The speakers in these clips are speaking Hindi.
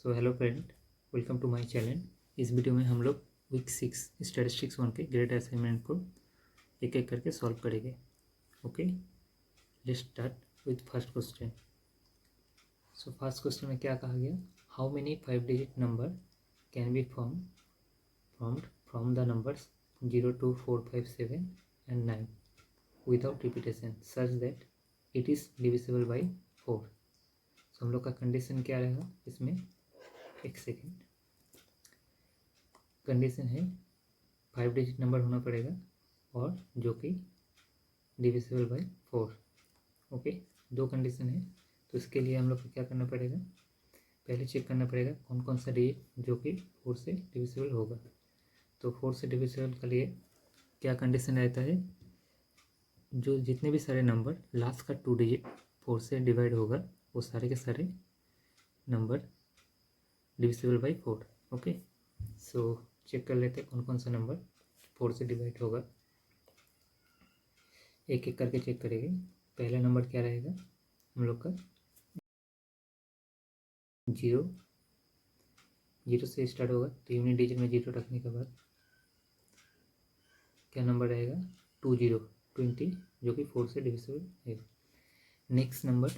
So hello friend, welcome to my channel. इस वीडियो में हम लोग वीक 6 स्टैटिस्टिक्स 1 के ग्रेड असाइनमेंट को एक एक करके सॉल्व करेंगे। Okay, let's start with first question. So first question में क्या कहा गया? How many 5 digit number can be formed from the numbers 0 2 4 5 7 and 9 without repetition such that it is divisible by 4। सो हम लोग का कंडीशन क्या रहेगा इसमें? एक सेकेंड। कंडीशन है 5 डिजिट नंबर होना पड़ेगा और जो कि डिविजिबल बाई 4। ओके, दो कंडीशन है। तो इसके लिए हम लोग को क्या करना पड़ेगा? पहले चेक करना पड़ेगा कौन कौन सा डिजिट जो कि 4 से डिविजिबल होगा। तो 4 से डिविजिबल के लिए क्या कंडीशन रहता है? जो जितने भी सारे नंबर लास्ट का 2 डिजिट 4 से डिवाइड होगा वो सारे के सारे number divisible by 4। Okay, so check कर लेते हैं कौन कौन सा नंबर 4 से डिवाइड होगा। एक एक करके चेक करेंगे। पहला नंबर क्या रहेगा हम लोग का? 0 से स्टार्ट होगा, तो यूनिट डिजिट में 0 रखने के बाद क्या नंबर रहेगा? 20 जो कि 4 से डिविजिबल है। नेक्स्ट नंबर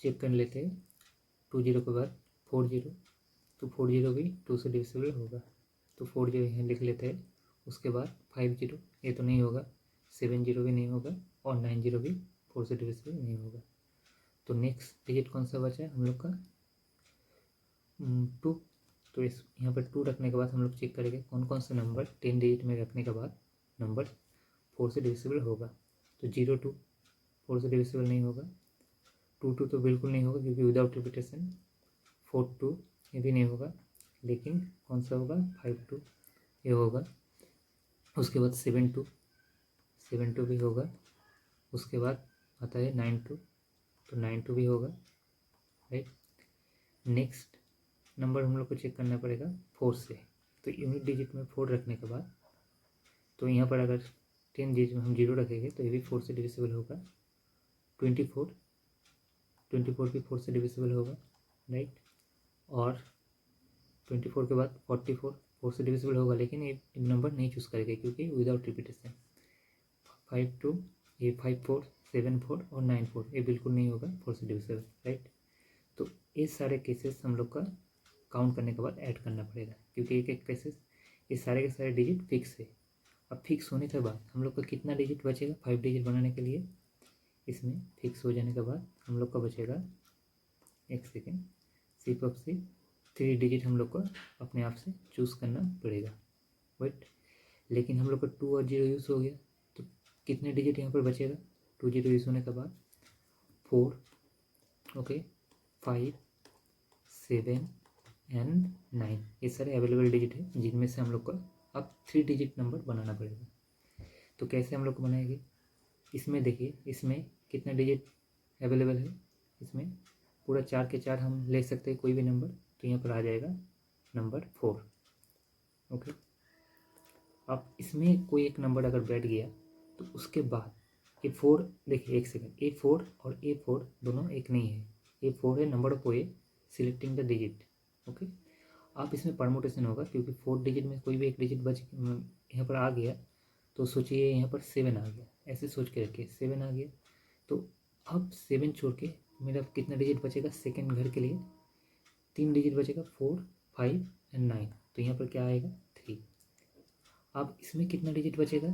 चेक कर लेते हैं। 20 के बाद 40, तो 40 भी 2 से डिविजिबल होगा, तो 40 यहाँ लिख लेते हैं। उसके बाद 50, ये तो नहीं होगा। 70 भी नहीं होगा और 90 भी 4 से डिविजिबल नहीं होगा। तो नेक्स्ट डिजिट कौन सा बचा है हम लोग का? 2। तो इस यहाँ पर 2 रखने के बाद हम लोग चेक करेंगे कौन कौन सा नंबर 10 डिजिट में रखने के बाद नंबर 4 से डिविजिबल होगा। तो 0 2 4 से डिविजिबल नहीं होगा। 2 2 तो बिल्कुल नहीं होगा क्योंकि विदाउट रिपीटेशन। 4 2 ये भी नहीं होगा, लेकिन कौन सा होगा? 5 2 ये होगा। उसके बाद 7 2 भी होगा। उसके बाद आता है 9 2, तो 9 2 भी होगा, राइट। नेक्स्ट नंबर हम लोग को चेक करना पड़ेगा 4 से। तो यूनिट डिजिट में 4 रखने के बाद, तो यहाँ पर अगर 10 डिजिट में हम 0 रखेंगे तो ये भी 4 से डिविजिबल होगा। 24 भी 4 से डिविजिबल होगा, राइट। और 24 के बाद 44 4 से डिविजिबल होगा, लेकिन ये नंबर नहीं चूज़ करेगा क्योंकि विदाउट रिपीटेशन। 5 2 ये 5 4 7 4 और 9 4 ये बिल्कुल नहीं होगा 4 से डिविजिबल, राइट। तो ये सारे केसेस हम लोग का काउंट करने के बाद ऐड करना पड़ेगा, क्योंकि एक एक केसेस ये सारे के सारे डिजिट फिक्स है। अब फिक्स होने के बाद हम लोग का कितना डिजिट बचेगा 5 डिजिट बनाने के लिए? इसमें फिक्स हो जाने के बाद हम लोग का बचेगा, एक सेकेंड, सिर्फ अब से 3 डिजिट हम लोग को अपने आप से चूज़ करना पड़ेगा, बट लेकिन हम लोग का 2 और 0 यूज़ हो गया, तो कितने डिजिट यहाँ पर बचेगा? 2 0 यूज़ होने के बाद 4, ओके, 5 7 एंड 9 ये सारे अवेलेबल डिजिट है, जिनमें से हम लोग को अब 3 डिजिट नंबर बनाना पड़ेगा। तो कैसे हम लोग को बनाएंगे? इसमें देखिए, इसमें कितना डिजिट अवेलेबल है? इसमें पूरा 4 के 4 हम ले सकते हैं कोई भी नंबर, तो यहाँ पर आ जाएगा नंबर 4। ओके, अब इसमें कोई एक नंबर अगर बैठ गया तो उसके बाद ये 4, देखिए एक सेकेंड, A4 और A4 दोनों एक नहीं है। A4 है number of way selecting the digit. Okay, आप इसमें परमुटेशन होगा क्योंकि 4 डिजिट में कोई भी एक डिजिट बच यहाँ पर आ गया, तो सोचिए यहाँ पर 7 आ गया, ऐसे सोच के रखिए 7 आ गया। तो अब 7 छोड़ के मेरा कितना डिजिट बचेगा सेकेंड घर के लिए? 3 डिजिट बचेगा, 4 5 एंड 9, तो यहाँ पर क्या आएगा? 3। अब इसमें कितना डिजिट बचेगा?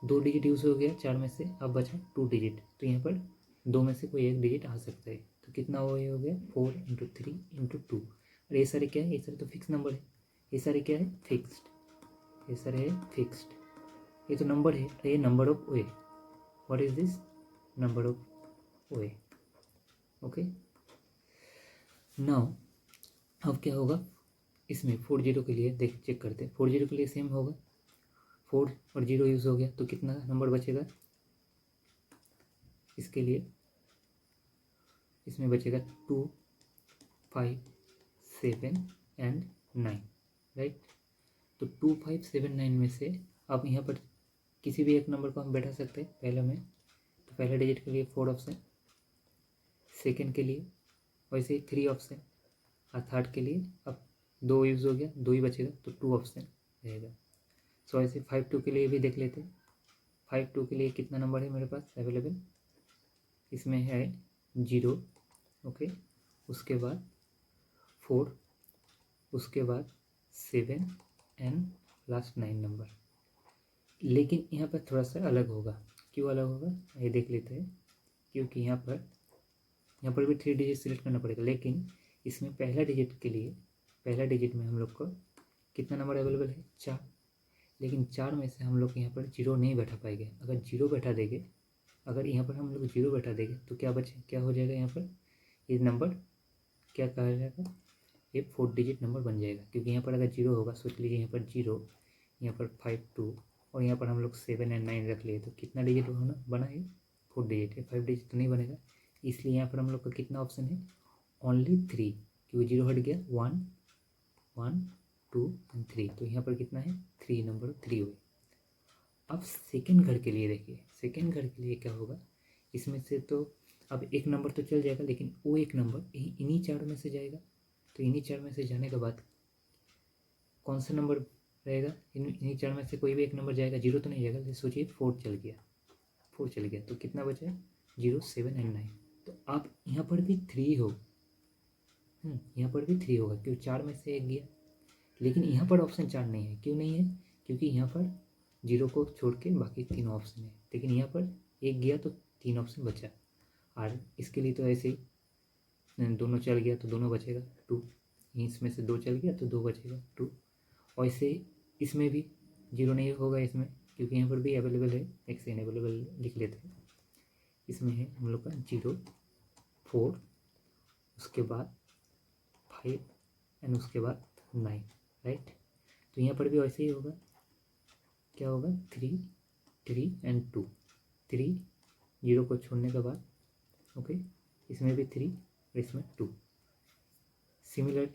2 डिजिट यूज़ हो गया 4 में से, अब बचा 2 डिजिट, तो यहाँ पर 2 में से कोई एक डिजिट आ सकता है। तो कितना हो गया? 4 × 3 × 2। और ये सारे क्या है? ये सारे तो फिक्स नंबर है। ये सारे क्या है? फिक्स्ड। ये सारे है फिक्स्ड। ये तो नंबर है, ये number of way. What is this? Number of way. Okay, now अब क्या होगा इसमें? 4 0 के लिए देख चेक करते हैं। 4 0 के लिए सेम होगा, 4 और 0 यूज़ हो गया, तो कितना नंबर बचेगा इसके लिए? इसमें बचेगा 2 5 7 एंड 9, राइट। तो 2 5 7 9 में से अब यहाँ पर किसी भी एक नंबर को हम बैठा सकते हैं पहले में। तो पहले डिजिट के लिए 4 ऑप्शन, सेकेंड के लिए वैसे ही 3 ऑप्शन, और थर्ड के लिए अब 2 यूज़ हो गया, 2 ही बचेगा, तो 2 ऑप्शन रहेगा। सो ऐसे 5-2 के लिए भी देख लेते हैं। 5-2 के लिए कितना नंबर है मेरे पास अवेलेबल, इसमें है 0, ओके, उसके बाद 4, उसके बाद 7 एंड लास्ट 9 नंबर। लेकिन यहाँ पर थोड़ा सा अलग होगा। क्यों अलग होगा ये देख लेते हैं। क्योंकि यहाँ पर भी 3 डिजिट सिलेक्ट करना पड़ेगा, लेकिन इसमें पहला डिजिट के लिए, पहला डिजिट में हम लोग को कितना नंबर अवेलेबल है, 4। लेकिन 4 में से हम लोग यहाँ पर 0 नहीं बैठा पाएंगे। अगर 0 बैठा देंगे, अगर यहाँ पर हम लोग 0 बैठा देंगे तो क्या हो जाएगा, यहाँ पर ये नंबर क्या कहा जाएगा, ये 4 डिजिट नंबर बन जाएगा। क्योंकि यहाँ पर अगर 0 होगा, सोच लीजिए यहाँ पर 0, यहाँ पर 5-2 और यहाँ पर हम लोग 7 एंड 9 रख लिए, तो कितना डिजिट बना है, 4 डिजिट है। 5 डिजिट तो नहीं बनेगा, इसलिए यहाँ पर हम लोग का कितना ऑप्शन है, ओनली 3, क्योंकि 0 हट गया, 1, 1, 2 एंड 3, तो यहाँ पर कितना है, 3, नंबर 3 हुए। अब सेकेंड घर के लिए देखिए, सेकेंड घर के लिए क्या होगा, इसमें से तो अब एक नंबर तो चल जाएगा, लेकिन वो एक नंबर इन्हीं 4 में से जाएगा। तो इन्हीं 4 में से जाने के बाद कौन सा नंबर रहेगा, इन्हीं 4 में से कोई भी एक नंबर जाएगा, 0 तो नहीं जाएगा। जैसे सोचिए 4 चल गया, 4 चल गया, तो कितना बचा, 0, 7 एंड 9। तो अब यहाँ पर भी 3 हो, यहाँ पर भी 3 होगा, क्योंकि 4 में से एक गया। लेकिन यहाँ पर ऑप्शन 4 नहीं है। क्यों नहीं है, क्योंकि यहाँ पर 0 को छोड़ के बाकी 3 ऑप्शन है, लेकिन यहाँ पर एक गया तो 3 ऑप्शन बचा। और इसके लिए तो ऐसे ही दोनों चल गया तो दोनों बचेगा 2, इसमें से 2 चल गया तो 2 बचेगा 2। और ऐसे इसमें भी 0 नहीं होगा इसमें, क्योंकि यहाँ पर भी अवेलेबल है, एक से अवेलेबल लिख लेते हैं। इसमें है हम लोग का 0, 4, उसके बाद 5 एंड उसके बाद 9, राइट। तो यहाँ पर भी वैसे ही होगा, क्या होगा, 3, 3 एंड 2, 3, 0 को छोड़ने के बाद, ओके, इसमें भी 3 और इसमें 2। सिमिलर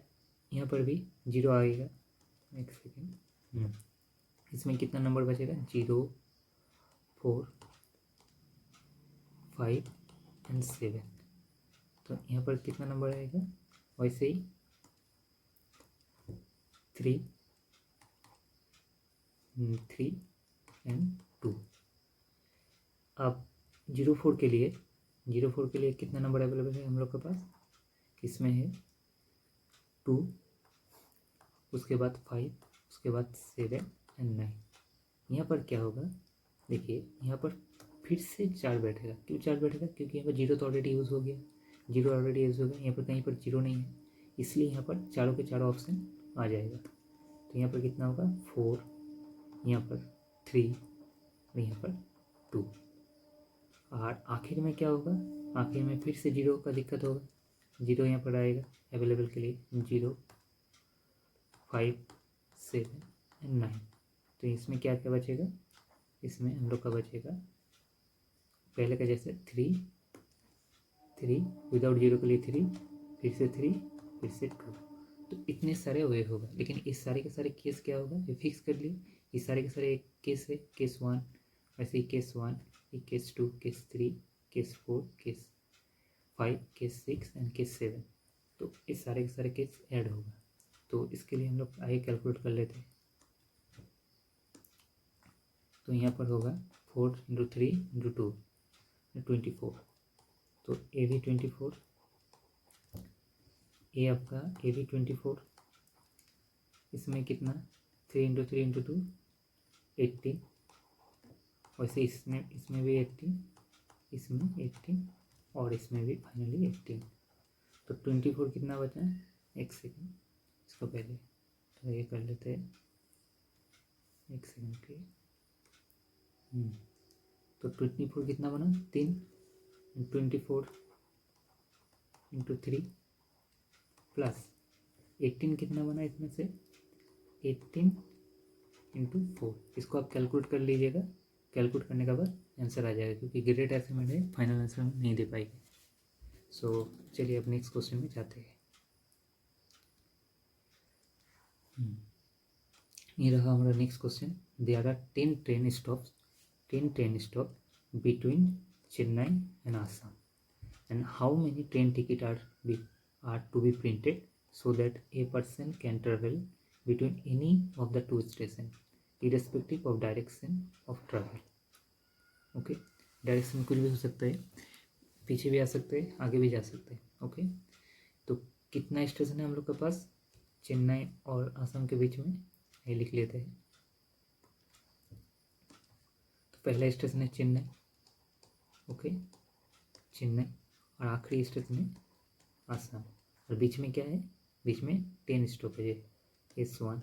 यहाँ पर भी 0 आएगा, एक सेकेंड, इसमें कितना नंबर बचेगा, 0, 4, 5 एंड 7। तो यहाँ पर कितना नंबर आएगा, वैसे ही 3 एंड 2। अब 04 के लिए, 04 के लिए कितना नंबर अवेलेबल है हम लोग के पास, इसमें है 2, उसके बाद 5, उसके बाद 7 एंड 9। यहाँ पर क्या होगा, देखिए यहाँ पर फिर से 4 बैठेगा। क्यों 4 बैठेगा, क्योंकि यहाँ पर 0 तो ऑलरेडी यूज़ हो गया, 0 ऑलरेडी यूज़ हो गया, यहाँ पर कहीं पर 0 नहीं है, इसलिए यहाँ पर चारों के चारों ऑप्शन आ जाएगा। तो यहाँ पर कितना होगा, 4, यहाँ पर 3 और यहाँ पर 2। और आखिर में क्या होगा, आखिर में फिर से 0 का दिक्कत होगा, 0 यहाँ पर आएगा अवेलेबल के लिए, 0, 5, 7 एंड 9। तो इसमें क्या क्या बचेगा, इसमें हम लोग का बचेगा पहले का जैसे 3 विदाउट 0 के लिए 3, फिर से 3, फिर से 2। तो इतने सारे वे होगा, लेकिन इस सारे के सारे केस क्या होगा, ये फिक्स कर लिए। इस सारे के सारे एक केस है, केस 1, वैसे ही केस 1, ये case 2, case 3, case 4, case 5, case 6 and case 7। तो इस सारे के सारे केस ऐड होगा। तो इसके लिए हम लोग आगे कैलकुलेट कर लेते हैं। तो यहाँ पर होगा 4 × 3 × 2 24। तो ए भी 24, ए आपका ए भी 24, इसमें कितना 3 × 3 × 2 18, वैसे इसमें भी 18, इसमें 18 और इसमें भी फाइनली 18। तो 24 कितना बचा है, एक सेकेंड, इसको पहले तो ये कर लेते हैं, एक सेकेंड के। तो 24 कितना बना, 3, 24 × 3 प्लस 18 कितना बना, इसमें से 18 × 4। इसको आप कैलकुलेट कर लीजिएगा, कैलकुलेट करने के बाद आंसर आ जाएगा, क्योंकि ग्रेड असाइनमेंट है, फाइनल आंसर हम नहीं दे पाएंगे। सो चलिए अब नेक्स्ट क्वेश्चन में जाते हैं। ये रहा हमारा next question. There are 10 train stop between Chennai and Assam, and how many train ticket are to be printed so that a person can travel between any of the two stations irrespective of direction of travel. Okay, direction कुछ भी हो सकता है, पीछे भी आ सकते हैं, आगे भी जा सकते हैं. ओके, तो कितना स्टेशन है हम लोग के पास चेन्नई और असम के बीच में, ये लिख लेते हैं. तो पहला स्टेशन है चेन्नई. ओके, चेन्नई, और आखिरी स्टेशन है असम. और बीच में क्या है, बीच में 10 स्टॉपेज है, S1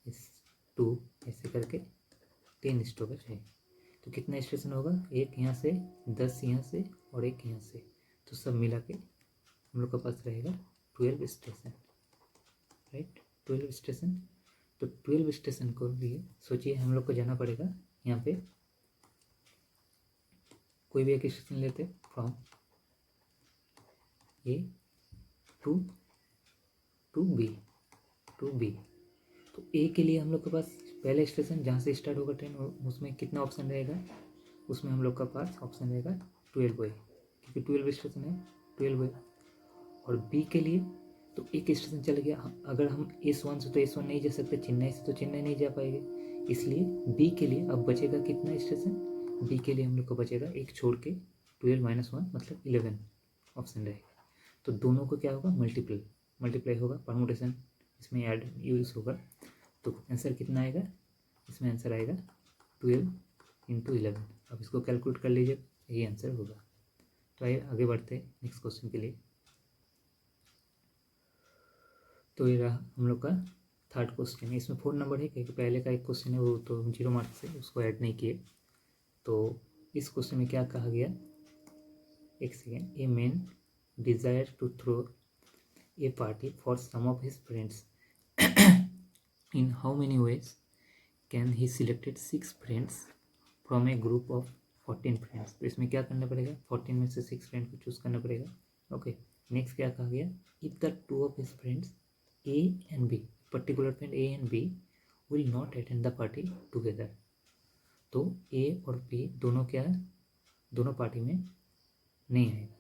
S2 ऐसे करके 10 स्टॉपेज है. तो कितना स्टेशन होगा, एक यहाँ से, 10 यहाँ से और एक यहाँ से, तो सब मिला के हम लोग के पास रहेगा 12 स्टेशन. Right, 12 station. तो 12 स्टेशन को लिए सोचिए हम लोग को जाना पड़ेगा यहाँ पे, कोई भी एक स्टेशन लेते फ्रॉम ए टू बी. तो ए के लिए हम लोग के पास पहले स्टेशन जहाँ से स्टार्ट होगा ट्रेन, उसमें कितना ऑप्शन रहेगा, उसमें हम लोग का पास ऑप्शन रहेगा 12 क्योंकि 12 स्टेशन है, 12. और बी के लिए तो एक स्टेशन चल गया, अगर हम S1 से तो S1 नहीं जा सकते, चेन्नई से तो चेन्नई नहीं जा पाएंगे, इसलिए बी के लिए अब बचेगा कितना स्टेशन, बी के लिए हम लोग को बचेगा एक छोड़ के 12 - 1 मतलब 11 ऑप्शन रहेगा. तो दोनों को क्या होगा, मल्टीप्लाई होगा, परमुटेशन इसमें ऐड यूज होगा. तो आंसर कितना आएगा, इसमें आंसर आएगा 12 × 11. अब इसको कैलकुलेट कर लीजिए, यही आंसर होगा. तो आइए आगे बढ़ते हैं नेक्स्ट क्वेश्चन के लिए. तो ये रहा हम लोग का थर्ड क्वेश्चन है. इसमें 4 नंबर है क्योंकि पहले का एक क्वेश्चन है वो तो 0 मार्क्स से उसको ऐड नहीं किए. तो इस क्वेश्चन में क्या कहा गया, एक second. A man desire to throw a party for some of his friends. In how many ways can he selected 6 friends from a group of 14 friends. तो इसमें क्या करना पड़ेगा, 14 में से 6 फ्रेंड को चूज करना पड़ेगा. ओके, नेक्स्ट क्या कहा गया, if the 2 of his friends A and B, particular friend A and B will not attend the party together. तो A और B दोनों क्या है, दोनों पार्टी में नहीं आएगा.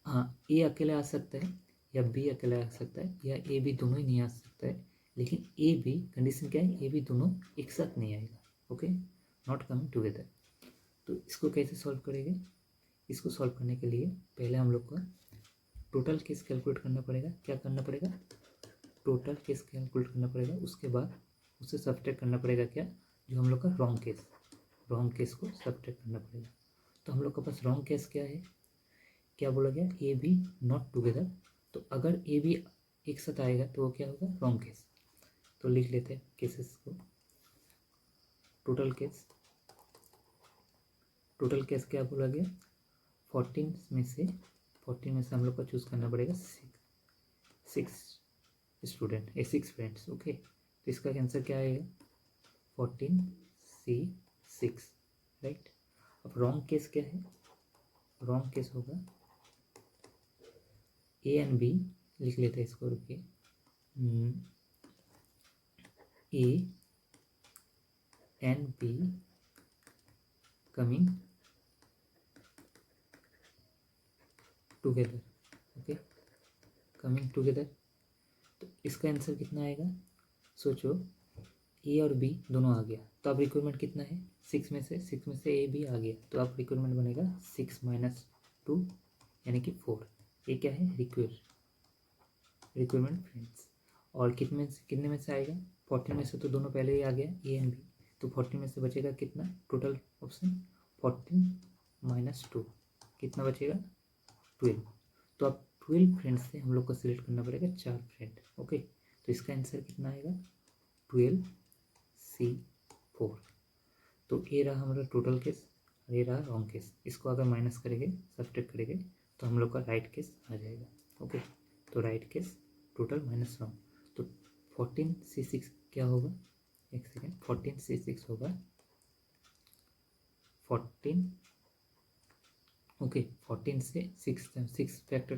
हाँ, A अकेला आ सकता है या B अकेला आ सकता है या A B दोनों ही नहीं आ सकता है, लेकिन ए बी कंडीशन क्या है, ए बी दोनों एक साथ नहीं आएगा. Okay, not coming together. तो इसको कैसे सॉल्व करेंगे, इसको सॉल्व करने के लिए पहले हम लोग को टोटल केस कैलकुलेट करना पड़ेगा. क्या करना पड़ेगा, टोटल केस कैलकुलेट करना पड़ेगा. उसके बाद उससे सब्ट्रैक्ट करना पड़ेगा क्या, जो हम लोग का रॉन्ग केस को सब्ट्रैक्ट करना पड़ेगा. तो हम लोग के पास रॉन्ग केस क्या है, क्या बोला गया, ए बी नॉट टुगेदर. तो अगर ए बी एक साथ आएगा तो वो क्या होगा, रॉन्ग केस. तो लिख लेते हैं केसेस को. टोटल केस क्या बोला गया, 14 में से हम लोग को चूज करना पड़ेगा 6 स्टूडेंट, 6 फ्रेंड्स. ओके, तो इसका आंसर क्या आएगा, 14C6. राइट. अब रॉन्ग केस क्या है, रॉन्ग केस होगा ए एंड बी. लिख लेते हैं इसको, रुकिए. A and B coming together. Okay, coming together. तो इसका आंसर कितना आएगा, सोचो. ए और बी दोनों आ गया, तो अब रिक्वायरमेंट कितना है, 6 में से ए बी आ गया, तो अब रिक्वायरमेंट बनेगा 6 - 2 यानी कि 4. ये क्या है, रिक्वायरमेंट फ्रेंड्स. और कितने में से आएगा, 14 में से तो दोनों पहले ही आ गया ए एंड बी. तो 14 में से बचेगा कितना, टोटल ऑप्शन 14 - 2 कितना बचेगा, 12. तो अब 12 फ्रेंड्स से हम लोग को सिलेक्ट करना पड़ेगा 4 फ्रेंड. ओके, तो इसका आंसर कितना आएगा, 12C4. तो ये रहा हमारा टोटल केस और ये रहा रॉन्ग केस. इसको अगर माइनस करेंगे, सब्ट्रैक्ट करेंगे तो हम लोग का राइट केस आ जाएगा. ओके, तो right case total minus wrong. तो 14C6 क्या होगा, एक सेकेंड, 14C6 होगा 14. ओके, 14 से 6 फैक्टर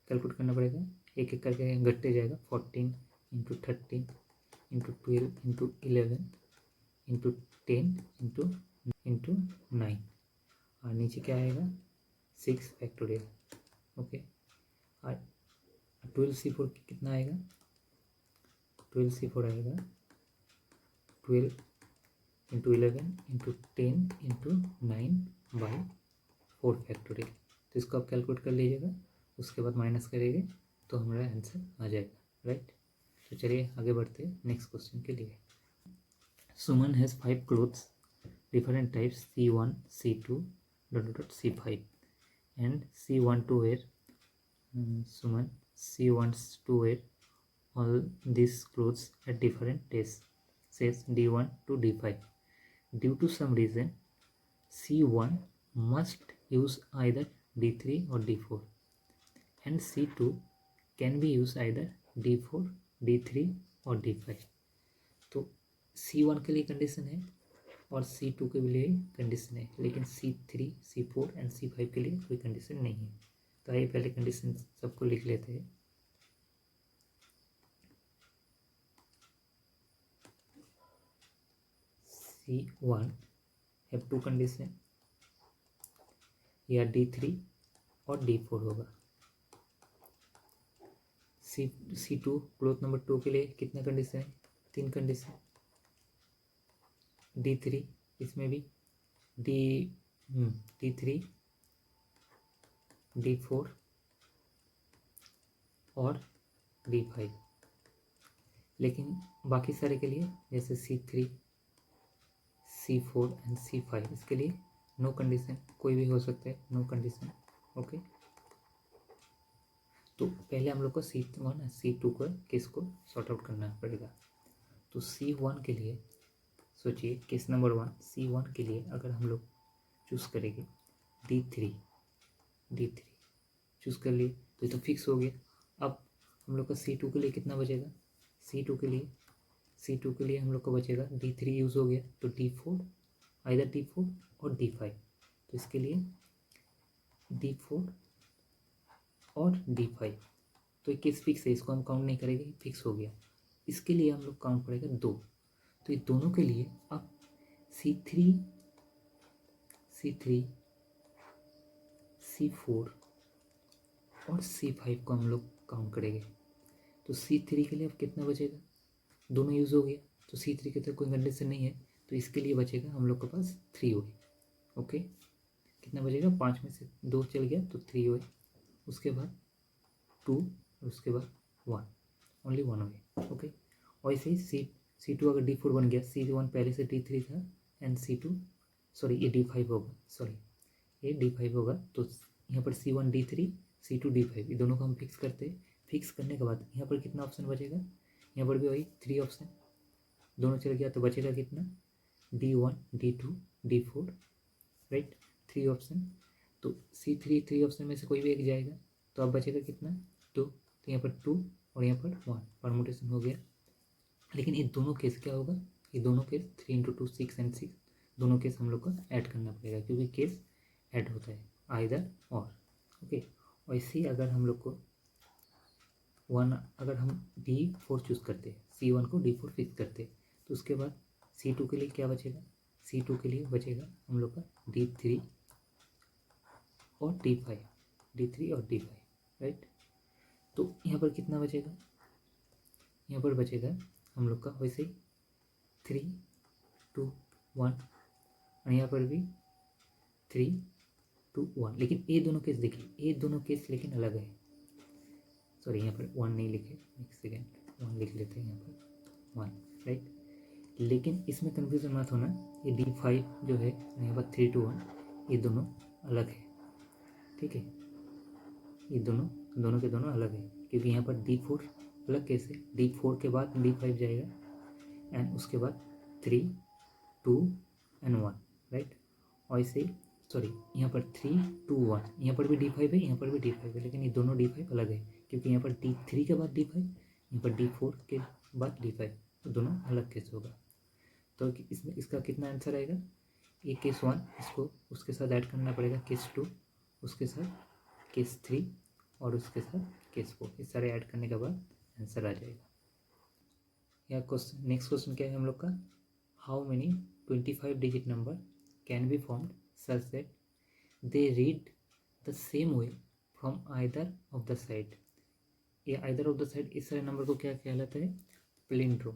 कैलकुलेट करना पड़ेगा, एक एक करके घटते जाएगा. 14 × 13 × 12 × 11 × 10 × 9. और नीचे क्या आएगा, 6 फैक्टोरियल. ओके, 12C4 कितना आएगा, 12C4 आएगा 12 इंटू 11 इंटू 10 इंटू 9/4 फैक्टोरियल। तो इसको आप कैलकुलेट कर लीजिएगा, उसके बाद माइनस करेंगे तो हमारा आंसर आ जाएगा, राइट। तो चलिए आगे बढ़ते हैं नेक्स्ट क्वेश्चन के लिए। Suman has 5 clothes different types C1, C2, C5 and C want to wear Suman C wants to wear all these clothes at different days, says D1 to D5. Due to some reason, C1 must use either D3 or D4 and C2 can be used either D4, D3 और D5। तो C1 के लिए कंडीशन है और C2 के लिए कंडीशन है, लेकिन C3, C4 एंड C5 के लिए कोई कंडीशन नहीं है। तो आइए पहले कंडीशन सबको लिख लेते हैं। C1 हैव 2 कंडीशन, या D3 और D4 होगा। C2 क्लोथ नंबर 2 के लिए कितना कंडीशन है, 3 कंडीशन। D3 इसमें भी D3, D4 और D5, लेकिन बाकी सारे के लिए जैसे C3, C4 एंड C5 इसके लिए नो कंडीशन, कोई भी हो सकता है, नो कंडीशन। ओके, तो पहले हम लोग को C1 और C2 को केस को सॉर्ट आउट करना पड़ेगा। तो C1 के लिए सोचिए, केस नंबर 1 C1 के लिए अगर हम लोग चूज़ करेंगे D3 चूज़ कर लिए तो ये तो फिक्स हो गया। अब हम लोग का C2 के लिए कितना बचेगा, C2 के लिए हम लोग को बचेगा D3 यूज़ हो गया तो D4, आइदर D4 और D5। तो इसके लिए D4 और D5, तो ये केस फिक्स है, इसको हम काउंट नहीं करेंगे, फिक्स हो गया। इसके लिए हम लोग काउंट करेगा 2, तो ये दोनों के लिए अब C3, C4 और C5 को हम लोग काउंट करेंगे। तो C3 के लिए अब कितना बचेगा, दोनों यूज़ हो गया, तो C3 के तो कोई कंडीशन नहीं है, तो इसके लिए बचेगा हम लोग के पास 3 हुए। ओके, कितना बचेगा, 5 में से 2 चल गया तो 3 हुए, उसके बाद 2 और उसके बाद 1, ओनली 1 हुए। ओके, और ऐसे ही C2 अगर D4 बन गया, C1 पहले से D3 था एंड C2 सॉरी ये D5 होगा, ये D5 होगा। तो यहाँ पर C1 D3, C2 D5 ये दोनों को हम फिक्स करते हैं। फिक्स करने के बाद यहाँ पर कितना ऑप्शन बचेगा, यहाँ पर भी वही 3 ऑप्शन, दोनों चल गया तो बचेगा कितना, D1, D2, D4, right, 3 option. तो C3 ऑप्शन में से कोई भी एक जाएगा, तो अब बचेगा कितना, 2। तो यहाँ पर 2 और यहाँ पर 1, परमुटेशन हो गया। लेकिन ये दोनों केस क्या होगा, ये दोनों केस 3 इंटू 2 6 एंड 6 दोनों केस हम लोग को ऐड करना पड़ेगा, क्योंकि केस ऐड होता है आइदर और। ओके, वैसे ही अगर हम लोग को अगर हम D4 चूज़ करते हैं, C1 को D4 फिक्स करते हैं, तो उसके बाद C2 के लिए क्या बचेगा, C2 के लिए बचेगा हम लोग का D3 और D5, राइट। तो यहाँ पर कितना बचेगा, यहाँ पर बचेगा हम लोग का वैसे ही 3, 2, 1 और यहाँ पर भी 3, 2, 1। लेकिन ये दोनों केस देखिए, ये दोनों केस लेकिन अलग है। सॉरी, यहाँ पर 1 नहीं लिखे, एक सेकेंड, 1 लिख लेते हैं, यहाँ पर 1, राइट। लेकिन इसमें कन्फ्यूजन मत होना, ये D5 जो है यहाँ पर 3, 2, 1 ये दोनों अलग है, ठीक है। ये दोनों के दोनों अलग है, क्योंकि यहाँ पर D4 अलग केस है, D4 के बाद D5 जाएगा एंड उसके बाद 3, 2 एंड 1, राइट। और ऐसे सॉरी यहाँ पर 3, 2, 1 यहाँ पर भी D5 है, यहाँ पर भी D5 है, लेकिन ये दोनों D5 अलग है, क्योंकि यहाँ पर D3 के बाद D5, यहाँ पर D4 के बाद D5, तो दोनों अलग केस होगा। तो इसमें इसका कितना आंसर आएगा, ये केस 1 इसको उसके साथ ऐड करना पड़ेगा, केस 2 उसके साथ, केस 3 और उसके साथ केस 4, ये सारे ऐड करने के बाद आंसर आ जाएगा। या क्वेश्चन नेक्स्ट क्वेश्चन क्या है हम लोग का, how many 25 digit number can be formed such that they read the same way from either of the side. ये आइदर ऑफ द साइड इस सारे नंबर को क्या कहलाता है? पैलिंड्रोम।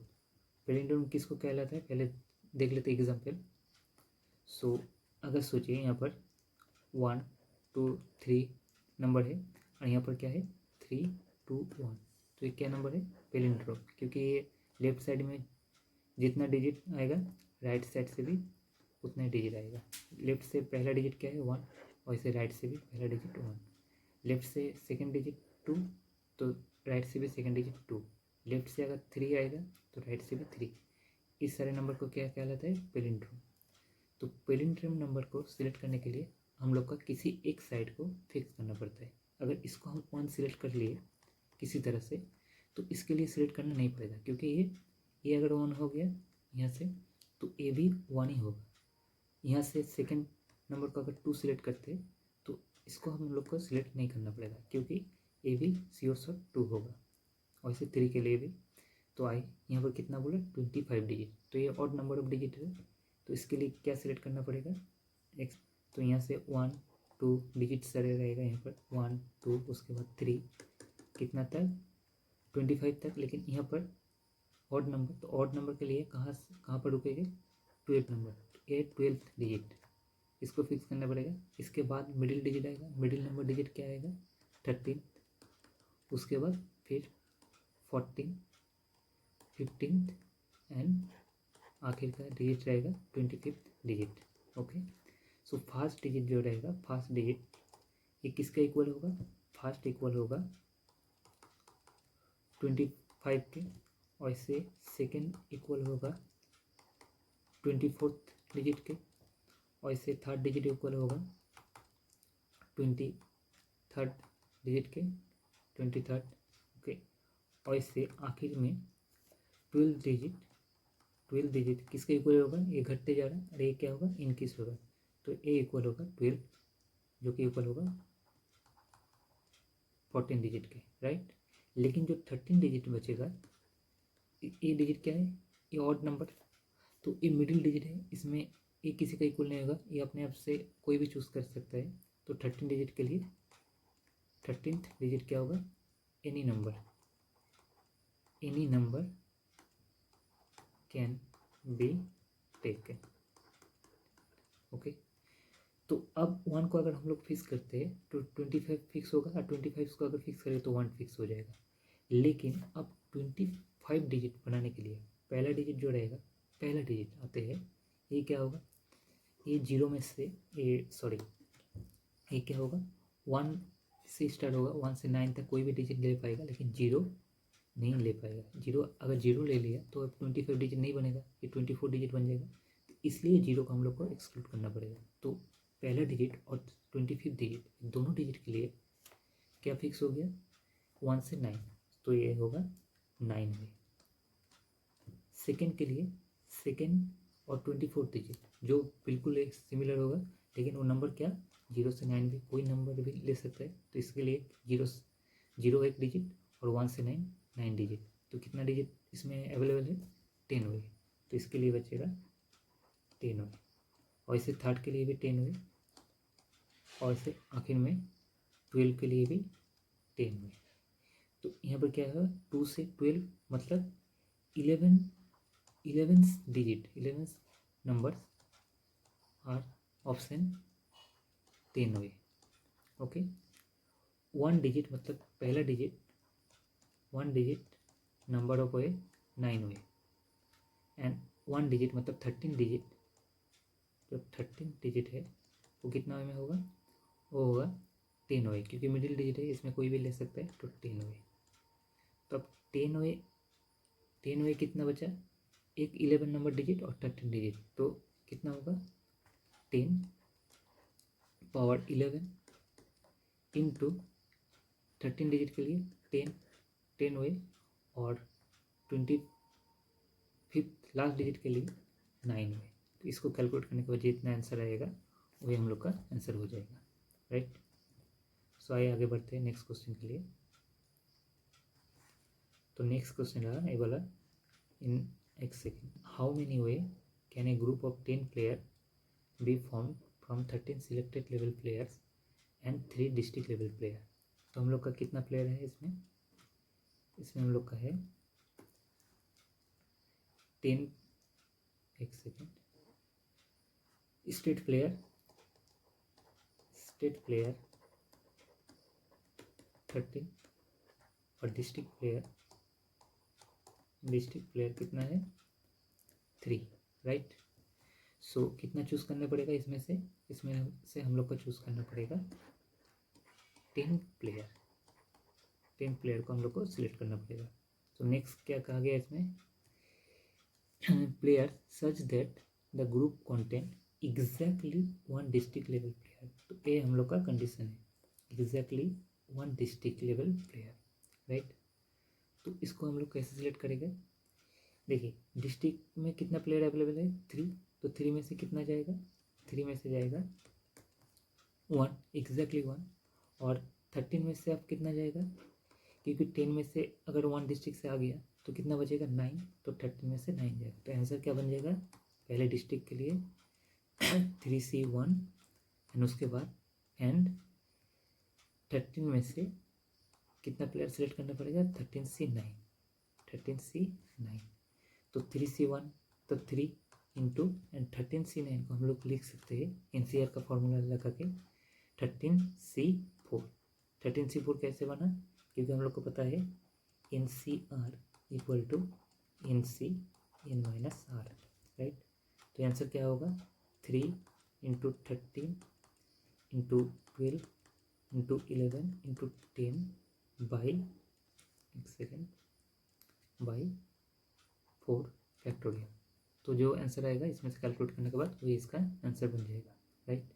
पैलिंड्रोम किसको कहलाता है पहले देख लेते एग्जाम्पल। सो अगर सोचिए यहाँ पर 1 2 3 नंबर है और यहाँ पर क्या है 3 2 1, तो ये क्या नंबर है? पैलिंड्रोम। क्योंकि ये लेफ्ट साइड में जितना डिजिट आएगा राइट साइड से भी उतना ही डिजिट आएगा। लेफ्ट से पहला डिजिट क्या है 1, और इसे राइट से भी पहला डिजिट 1। लेफ्ट से सेकंड डिजिट 2, तो राइट से भी सेकंड डिजिट 2। लेफ्ट से अगर 3 आएगा तो राइट से भी 3। इस सारे नंबर को क्या कहलाता है? पैलिंड्रोम। तो पैलिंड्रोम नंबर को सिलेक्ट करने के लिए हम लोग का किसी एक साइड को फिक्स करना पड़ता है। अगर इसको हम 1 सिलेक्ट कर लिए किसी तरह से, तो इसके लिए सिलेक्ट करना नहीं पड़ेगा, क्योंकि ये अगर 1 हो गया यहाँ से तो ए भी 1 ही होगा। यहाँ से सेकंड नंबर को अगर 2 सिलेक्ट करते हैं तो इसको हम लोग को सिलेक्ट नहीं करना पड़ेगा, क्योंकि ए भी श्योर शॉट 2 होगा। और इसे 3 के लिए भी तो आई यहाँ पर कितना बोला 25 डिजिट, तो ये ऑड नंबर ऑफ डिजिट है, तो इसके लिए क्या सिलेक्ट करना पड़ेगा? एक्स। तो यहाँ से 1 2 डिजिट सारे रहेगा यहाँ पर 1 2, उसके बाद 3, कितना तक 25 तक। लेकिन यहाँ पर ऑड नंबर, तो ऑड नंबर के लिए कहाँ पर रुकेंगे? 12 नंबर, ये 12th डिजिट, इसको फिक्स करना पड़ेगा। इसके बाद मिडिल डिजिट आएगा, मिडिल नंबर डिजिट क्या आएगा? 13। उसके बाद फिर 14 15 एंड आखिर का डिजिट रहेगा 25th digit. Okay, so first digit जो रहेगा, फर्स्ट डिजिट ये किसका इक्वल होगा? फर्स्ट इक्वल होगा 25 के, और इससे सेकेंड इक्वल होगा 24th डिजिट के, और इससे थर्ड डिजिट इक्वल होगा 23rd डिजिट के, 23rd। ओके, और इससे आखिर में 12 डिजिट किसके इक्वल होगा? ये घटते जा रहा है और ये क्या होगा? इंक्रीज होगा, तो ए इक्वल होगा 12, जो कि इक्वल होगा 14 डिजिट के, राइट। लेकिन जो 13 डिजिट बचेगा, ये डिजिट क्या है? ये ऑड नंबर, तो ये मिडिल डिजिट है, इसमें ये किसी का इक्वल नहीं होगा, ये अपने आप से कोई भी चूज कर सकता है। तो 13 डिजिट के लिए 13th डिजिट क्या होगा? Any number can be taken. Okay, तो अब 1 को अगर हम लोग फिक्स करते हैं तो 25 फिक्स होगा, और 25 को अगर फिक्स करें तो 1 फिक्स हो जाएगा। लेकिन अब 25 डिजिट बनाने के लिए पहला डिजिट जो रहेगा, पहला डिजिट आते हैं, ये क्या होगा? ये जीरो में से ये क्या होगा? 1 से स्टार्ट होगा, 1 से 9 तक कोई भी डिजिट ले पाएगा, लेकिन जीरो नहीं ले पाएगा। अगर जीरो ले लिया तो अब 25 डिजिट नहीं बनेगा, ये 24 डिजिट बन जाएगा। तो इसलिए जीरो को हम लोग को एक्सक्लूड करना पड़ेगा। तो पहला डिजिट और 25 डिजिट दोनों डिजिट के लिए क्या फिक्स हो गया? 1 से 9, तो ये होगा 9 में। सेकेंड के लिए सेकेंड और 24 डिजिट जो बिल्कुल एक सिमिलर होगा, लेकिन वो नंबर क्या? 0 से 9 भी कोई नंबर भी ले सकता है, तो इसके लिए 0 एक डिजिट और 1 से 9 डिजिट। तो कितना डिजिट इसमें अवेलेबल है? 10 हुए, तो इसके लिए बचेगा 10 हुए। और इसे थर्ड के लिए भी 10 हुए, और इसे आखिर में 12 के लिए भी 10 हुए। तो यहाँ पर क्या है? 2 से 12 मतलब 11 डिजिट, 11 नंबर्स आर ऑप्शन 10 हुए। ओके, 1 डिजिट मतलब पहला डिजिट, 1 डिजिट नंबर ऑफ हुए 9 हुए, एंड 1 डिजिट मतलब 13 डिजिट, जो 13 डिजिट है वो कितना में होगा? वो होगा 10 हुए, क्योंकि मिडिल डिजिट है, इसमें कोई भी ले सकता है, तो 10 हुए। तो अब 10 हुए कितना बचा? एक 11 नंबर डिजिट और 13 डिजिट, तो कितना होगा? 10 पावर 11 इंटू 13 डिजिट के लिए 10 हुए, और 25 लास्ट डिजिट के लिए 9 हुए। तो इसको कैलकुलेट करने के बाद जितना आंसर आएगा वही हम लोग का आंसर हो जाएगा, राइट। सो आइए आगे बढ़ते हैं नेक्स्ट क्वेश्चन के लिए। तो नेक्स्ट क्वेश्चन रहा ये वाला, इन एक second, how many way can a group of 10 player be form from 13 selected level players and 3 district level player. तो हम लोग का कितना प्लेयर है इसमें, इसमें हम लोग का है 10, एक सेकेंड, स्टेट प्लेयर 13 और डिस्ट्रिक्ट प्लेयर कितना है 3, राइट। सो कितना चूज़ करना पड़ेगा इसमें से हम लोग को चूज़ करना पड़ेगा 10 प्लेयर को हम लोग को सिलेक्ट करना पड़ेगा। तो नेक्स्ट क्या कहा गया इसमें, player such that the group content exactly 1 district level player. तो ये हम लोग का कंडीशन है, exactly 1 district level player, right. तो इसको हम लोग कैसे सिलेक्ट करेंगे, देखिए डिस्ट्रिक्ट में कितना प्लेयर अवेलेबल है 3, तो 3 में से कितना जाएगा, 3 में से जाएगा 1, एग्जैक्टली 1। और 13 में से अब कितना जाएगा, क्योंकि 10 में से अगर 1 डिस्ट्रिक्ट से आ गया तो कितना बचेगा 9, तो 13 में से 9 जाएगा। तो आंसर क्या बन जाएगा, पहले डिस्ट्रिक्ट के लिए 3C1 एंड उसके बाद एंड 13 में से कितना प्लेयर सेलेक्ट करना पड़ेगा 13C9। तो 3C1 तो 3 इंटू एंड 13C9 को हम लोग लिख सकते हैं NCR का फॉर्मूला लगा के 13C4 कैसे बना, क्योंकि हम लोग को पता है NCR equal to NCN-R, right. तो आंसर क्या होगा 3 into 13 into 12 into 11 into 10 by, एक सेकेंड, बाई 4 फैक्टोरियल। तो जो आंसर आएगा इसमें से कैलकुलेट करने के बाद वही इसका आंसर बन जाएगा, राइट।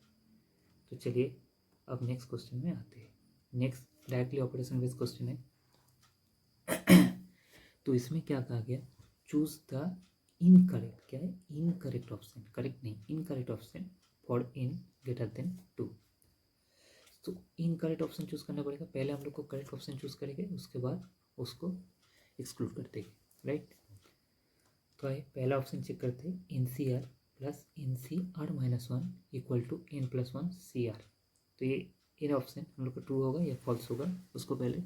तो चलिए अब नेक्स्ट क्वेश्चन में आते हैं। Next directly operation based question है। तो इसमें क्या कहा गया, चूज द इनकरेक्ट, क्या है इनकरेक्ट ऑप्शन, करेक्ट नहीं incorrect option for n greater than 2। तो इनकरेक्ट ऑप्शन चूज करना पड़ेगा, पहले हम लोग को करेक्ट ऑप्शन चूज करेंगे, उसके बाद उसको एक्सक्लूड कर देंगे, राइट। तो आइए पहला ऑप्शन चेक करते हैं, NCR plus NCR-1 equal to N+1 CR। तो ये ऑप्शन हम लोग का ट्रू होगा या फॉल्स होगा, उसको पहले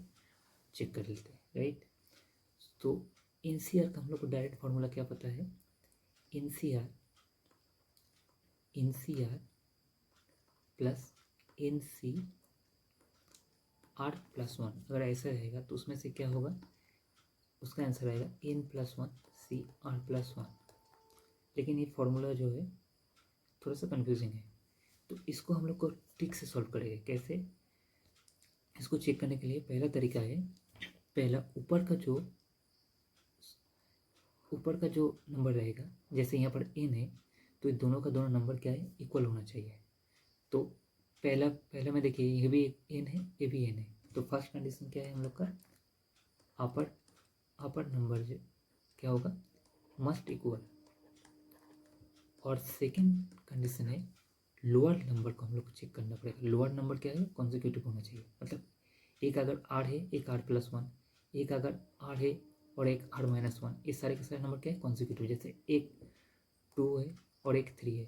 चेक कर लेते हैं, राइट। तो NCR का हम लोग को डायरेक्ट फार्मूला क्या पता है, NCR प्लस NCR+1, अगर ऐसा रहेगा तो उसमें से क्या होगा, उसका आंसर आएगा N+1 CR+1। लेकिन ये फॉर्मूला जो है थोड़ा सा कंफ्यूजिंग है, तो इसको हम लोग को ट्रिक से सॉल्व करेंगे। कैसे, इसको चेक करने के लिए पहला तरीका है, पहला ऊपर का जो नंबर रहेगा, जैसे यहाँ पर n है तो ये दोनों का दोनों नंबर क्या है इक्वल होना चाहिए। तो पहला में देखिए ये भी n है ये भी n है, तो फर्स्ट कंडीशन क्या है हम लोग का, अपर नंबर जो क्या होगा मस्ट इक्वल। और सेकंड कंडीशन है लोअर नंबर को हम लोग को चेक करना पड़ेगा, लोअर नंबर क्या है कॉन्जिक्यूटिव होना चाहिए, मतलब एक अगर R है एक R+1, एक अगर R है और एक R-1, ये सारे के सारे नंबर क्या है कॉन्जिक्यूटिव। जैसे एक 2 है और एक 3 है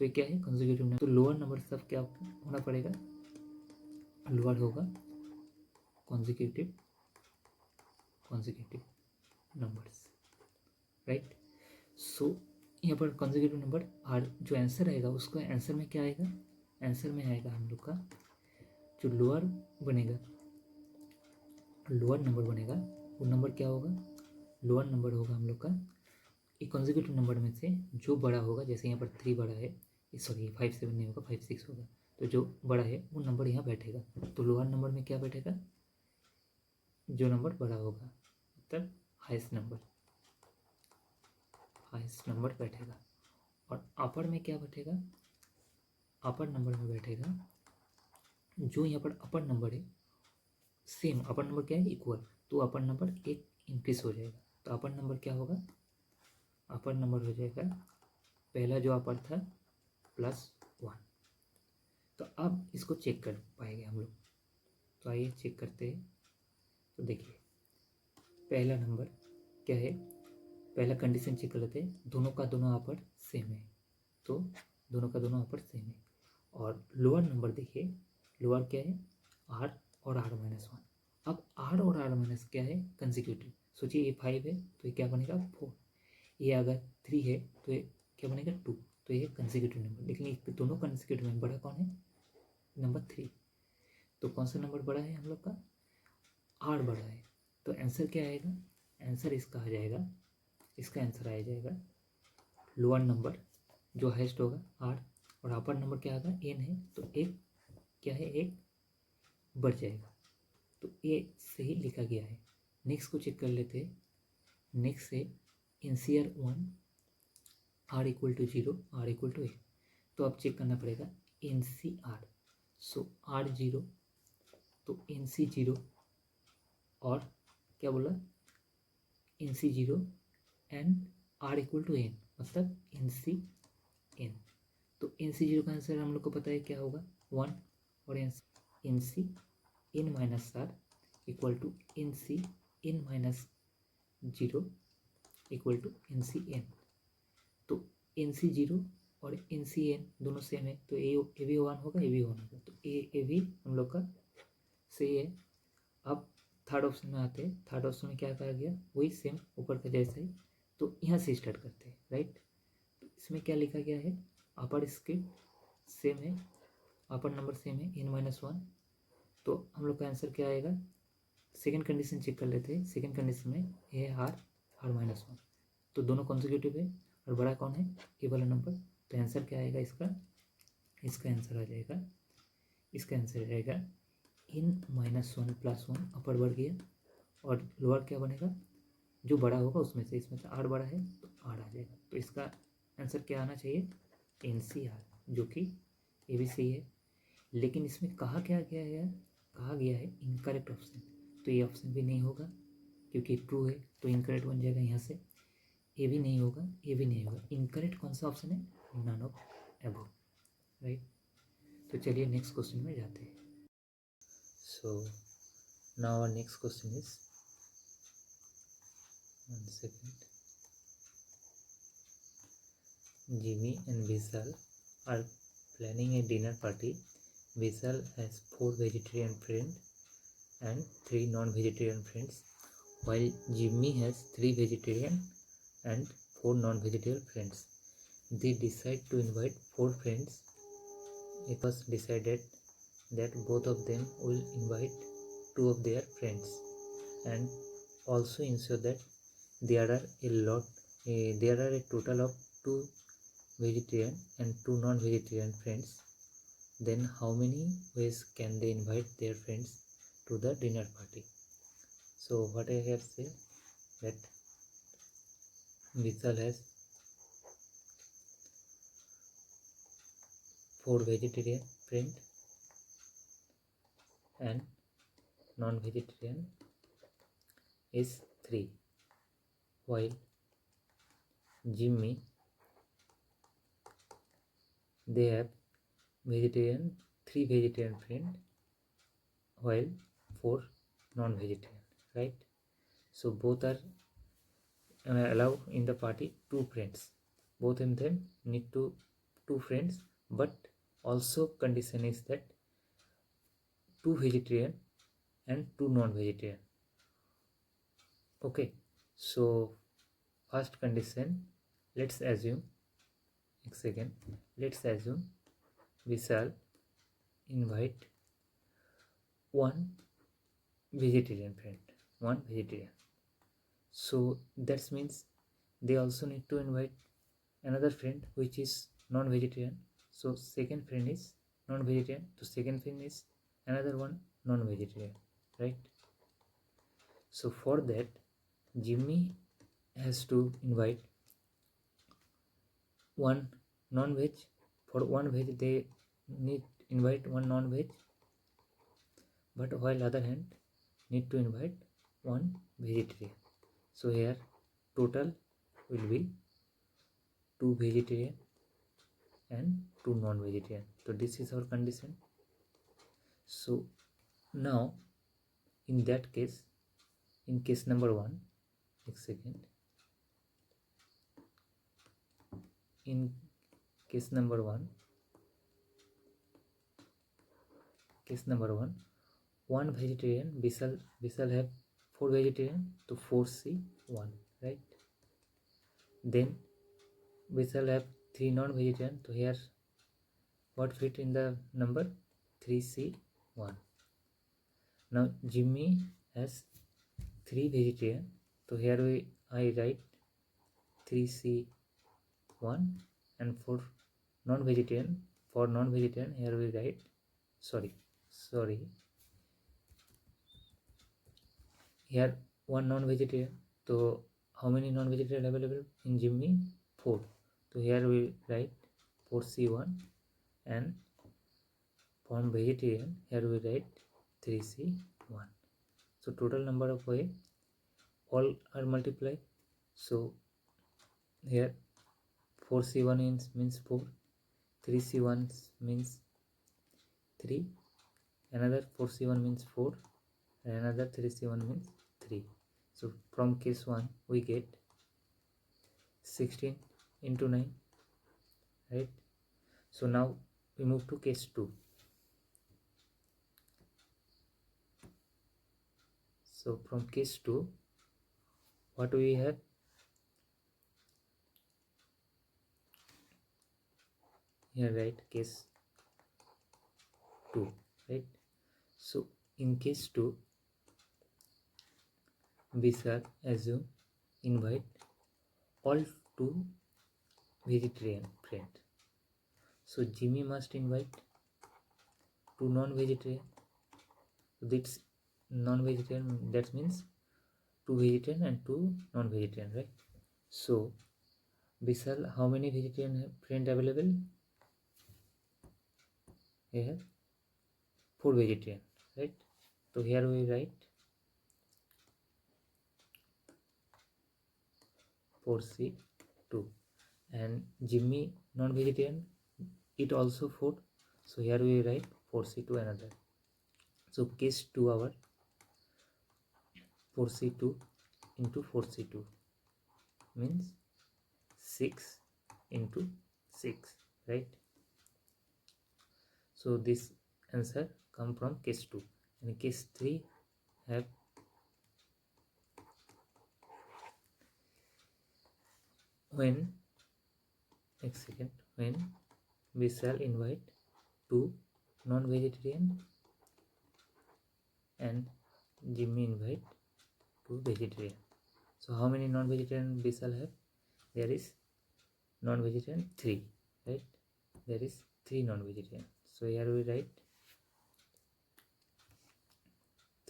तो ये क्या है कॉन्जिक्यूटिव नंबर। तो लोअर नंबर सब क्या होना पड़ेगा, लोअर होगा कॉन्जिक्यूटिव नंबर्स, राइट। सो यहाँ पर कॉन्जिक्यूटिव नंबर R जो आंसर आएगा उसका आंसर में क्या आएगा, आंसर में आएगा हम लोग का जो लोअर नंबर बनेगा वो नंबर क्या होगा, लोअर नंबर होगा हम लोग का एक कॉन्जिक्यूटिव नंबर में से जो बड़ा होगा। जैसे यहाँ पर 3 बड़ा है, सॉरी 5 7 नहीं होगा 5 6 होगा, तो जो बड़ा है वो नंबर यहाँ बैठेगा। तो लोअर नंबर में क्या बैठेगा, जो नंबर बड़ा होगा मतलब हाईएस्ट नंबर बैठेगा। और अपर में क्या बैठेगा, अपर नंबर में बैठेगा जो यहाँ पर अपर नंबर है सेम, अपर नंबर क्या है इक्वल, तो अपर नंबर एक इंक्रीज हो जाएगा। तो अपर नंबर क्या होगा, अपर नंबर हो जाएगा पहला जो अपर था +1। तो अब इसको चेक कर पाएंगे हम लोग, तो आइए चेक करते हैं। तो देखिए पहला नंबर क्या है, पहला कंडीशन चेक कर लेते हैं, दोनों का दोनों अपर सेम है, तो दोनों का दोनों अपर सेम है। और लोअर नंबर देखिए, लोअर क्या है R और r माइनस वन। अब r और r माइनस क्या है, कंसिक्यूटिव। सोचिए ये 5 है तो ये क्या बनेगा 4, ये अगर 3 है तो ये क्या बनेगा 2, तो ये कंसिक्यूटिव नंबर। लेकिन ये दोनों कंसिक्यूटिव में बड़ा कौन है, नंबर 3। तो कौन सा नंबर बड़ा है हम लोग का, r बड़ा है। तो आंसर क्या आएगा, आंसर इसका आ जाएगा, इसका आंसर आ जाएगा लोअर नंबर जो हाइस्ट होगा r, और अपर नंबर क्या आएगा n है, तो एक क्या है, एक बढ़ जाएगा। तो ये सही लिखा गया है। नेक्स्ट को चेक कर लेते हैं। नेक्स्ट है NCR 1 r equal to 0 r equal to 8। तो अब चेक करना पड़ेगा NCR, सो r 0 तो NC 0 और क्या बोला NC 0 and r equal to n, मतलब NC n। तो NC 0 का आंसर हम लोग को पता है क्या होगा 1, और NC n minus r equal to NC n minus 0 equal to NC n। तो NC 0 और NC n दोनों सेम है, तो ए भी 1 होगा, ए भी 1 होगा, तो ए भी हम लोग का सही है। अब थर्ड ऑप्शन में आते हैं। थर्ड ऑप्शन में क्या कहा गया, वही सेम ऊपर का जैसा ही। तो यहाँ से स्टार्ट करते हैं, राइट। तो इसमें क्या लिखा गया है, अपर स्क्रिप्ट सेम है, अपर नंबर सेम है n माइनस वन। तो हम लोग का आंसर क्या आएगा, सेकेंड कंडीशन चेक कर लेते हैं। सेकेंड कंडीशन में ए आर माइनस वन, तो दोनों कॉन्सिक्यूटिव है और बड़ा कौन है, ए वाला नंबर। तो आंसर क्या आएगा इसका, इसका आंसर आ जाएगा, इसका आंसर आ जाएगा n minus one plus one, upper बढ़ गया और लोअर क्या बनेगा, जो बड़ा होगा उसमें से, इसमें से r बड़ा है तो r आ जाएगा। तो इसका आंसर क्या आना चाहिए, NCR, जो कि ये भी सही है। लेकिन इसमें कहा क्या गया है, कहा गया है इनकरेक्ट ऑप्शन। तो ये ऑप्शन भी नहीं होगा क्योंकि ट्रू है, तो इनकरेक्ट बन जाएगा यहाँ से। ये भी नहीं होगा, ये भी नहीं होगा। इनकरेक्ट कौन सा ऑप्शन है, नन ऑफ अबव, राइट। तो चलिए नेक्स्ट क्वेश्चन में जाते हैं। So now our next question is, one second, Jimmy and Vishal are planning a dinner party. Vishal has 4 vegetarian friends and 3 non-vegetarian friends, while Jimmy has 3 vegetarian and 4 non-vegetarian friends. They decide to invite 4 friends. It was decided that both of them will invite 2 of their friends and also ensure that there are a total of 2 vegetarian and 2 non-vegetarian friends. Then how many ways can they invite their friends to the dinner party? So what I have said, that Vishal has 4 vegetarian friend and non-vegetarian is 3, while Jimmy, they have 3 vegetarian friend while 4 non-vegetarian, right. So both are allowed in the party 2 friends. Both of them need 2 friends, but also condition is that 2 vegetarian and 2 non-vegetarian. Okay, so first condition, let's assume we shall invite 1 vegetarian friend, 1 vegetarian. So that means they also need to invite another friend which is non-vegetarian. So second friend is non-vegetarian, so second friend is another one non-vegetarian, right. So for that, Jimmy has to invite 1 non-veg. For 1 veg they need invite 1 non-veg, but while other hand need to invite 1 vegetarian. So here total will be 2 vegetarian and 2 non-vegetarian. So this is our condition. So now in that case, in case number 1, in case number 1, 1 vegetarian, Vishal have 4 vegetarian, so 4C1, right? Then Vishal have 3 non-vegetarian, so here what fit in the number? 3C1. Now Jimmy has 3 vegetarian, so here I write 3C1, and for non-vegetarian here we write sorry here 1 non-vegetarian. So how many non-vegetarian available in Jimmy? 4. So here we write 4C1, and from vegetarian here we write 3C1. So total number of way all are multiplied. So here 4C1 means 4, 3C1 means 3, another 4C1 means 4, and another 3C1 means 3. So from case 1 we get 16 into 9, right? So now we move to case 2. So from case 2 what we have? Here write case 2, right? So in case 2 we shall assume invite all 2 vegetarian friends. So Jimmy must invite 2 non-vegetarian. So this non-vegetarian, that means 2 vegetarian and 2 non-vegetarian, right? So Vishal, how many vegetarian friend available? Here 4 vegetarian, right? So here we write 4C2, and Jimmy non-vegetarian, it also 4, so here we write 4C2 another. So case 2 our 4C2 into 4C2 means 6 into 6, right? So this answer come from case 2. And case 3 have when we shall invite 2 non-vegetarian and Jimmy invite 2 vegetarian. So how many non-vegetarian we shall have? There is non-vegetarian 3, right? There is 3 non-vegetarian. So here we write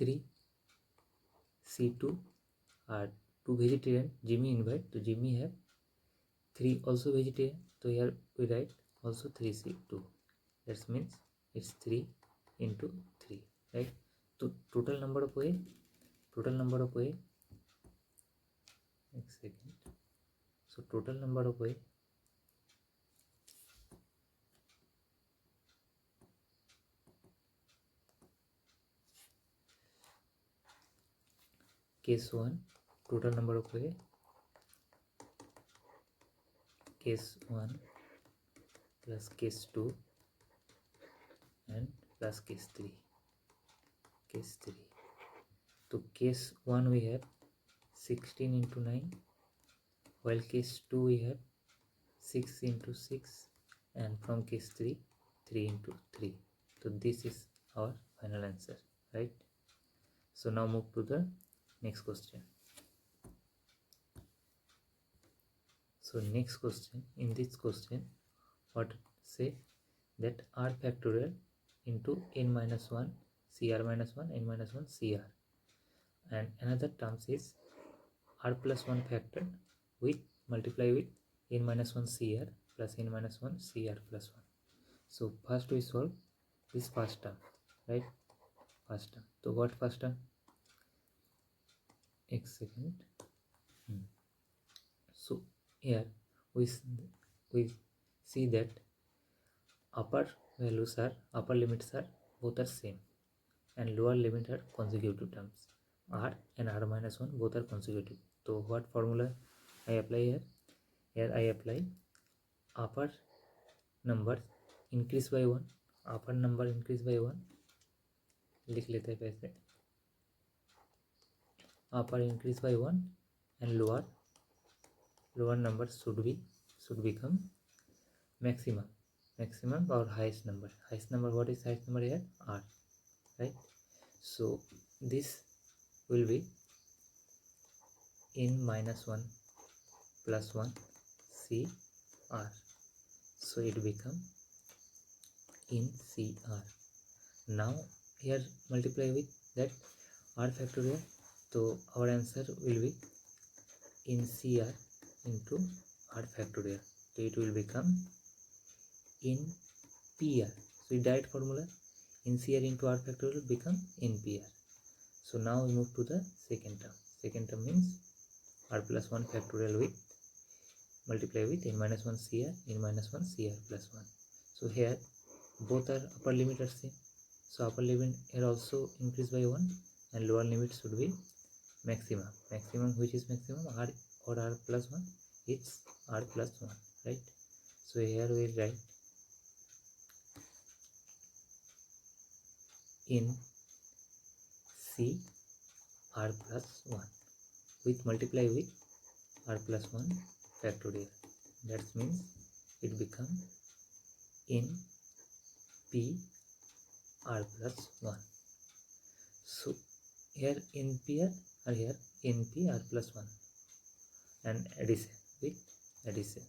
3C2 are 2 vegetarian, Jimmy invite, so Jimmy have 3 also vegetarian, so here we write also 3C2. That means it's 3 into 3, right? So total number of way next second. So total number of way case 1 total number of way case 1 plus case 2 and plus case 3. So case 1 we have 16 into 9, while case 2 we have 6 into 6, and from case 3 3 into 3. So this is our final answer, right? So now move to the next question. So next question, in this question what say that r factorial into n minus 1 cr minus 1 n minus 1 cr, and another terms is r plus 1 factor with multiply with n minus 1 cr plus n minus 1 cr plus 1. So first we solve this first term, right? First term. So what first term? X second. So here we see that upper limits are both are same, and lower limit are consecutive terms. R and r minus 1 both are consecutive. So what formula I apply here? Here I apply upper number increase by 1, upper number increase by 1, लिख लेते हैं वैसे, upper increase by 1 and lower number should become maximum or highest number. What is highest number here? R, right? So this will be in minus 1 plus 1 CR, so it become in CR. Now here multiply with that R factorial, so our answer will be in CR into R factorial, so it will become in PR. So direct formula, in CR into R factorial become in PR. So now we move to the second term. Second term means R plus 1 factorial with multiply with n minus 1 CR, n minus 1 CR plus 1. So here both are upper limit are same. So upper limit here also increase by 1 and lower limit should be maximum. Maximum, which is maximum? R or R plus 1? It's R plus 1, right? So here we write in C R plus 1 with multiply with R plus 1 factorial. That means it become in P R plus 1. So here in P R or here in P R plus 1 and addition with addition.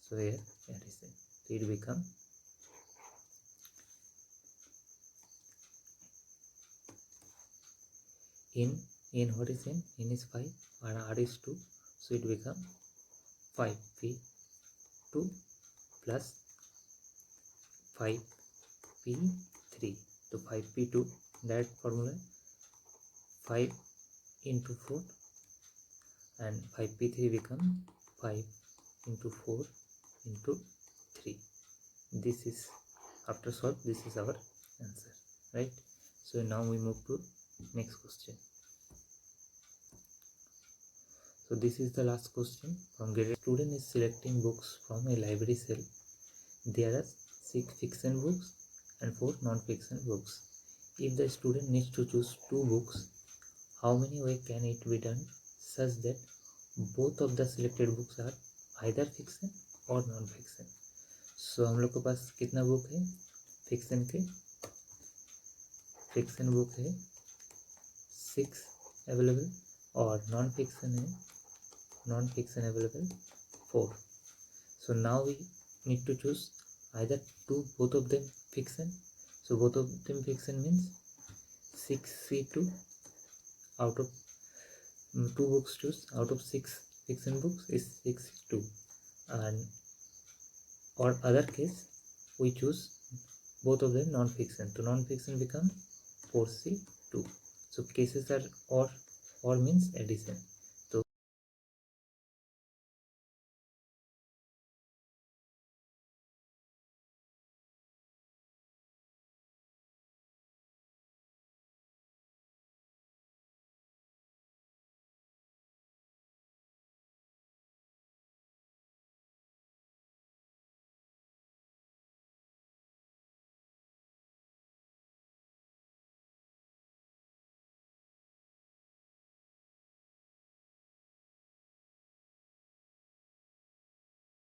So here addition. So it become in what is n? N is 5 and R is 2. So it become 5P2 plus 5P3. So 5P2, that formula 5 into 4 and 5P3 become 5 into 4 into 3. This is, after solve, this is our answer, right? So now we move to next question. So this is the last question from grade. Student is selecting books from a library shelf. There are 6 fiction books and 4 non-fiction books. If the student needs to choose 2 books, how many ways can it be done such that both of the selected books are either fiction or non-fiction? So हम लोग के पास कितना बुक है फिक्शन के? फिक्शन बुक है 6 अवेलेबल और non fiction available 4. So now we need to choose either both of them fiction. So both of them fiction means 6C2 out of 2 books choose out of 6 fiction books is 6C2, and or other case we choose both of them non-fiction. So non-fiction become 4C2. So cases are or means addition.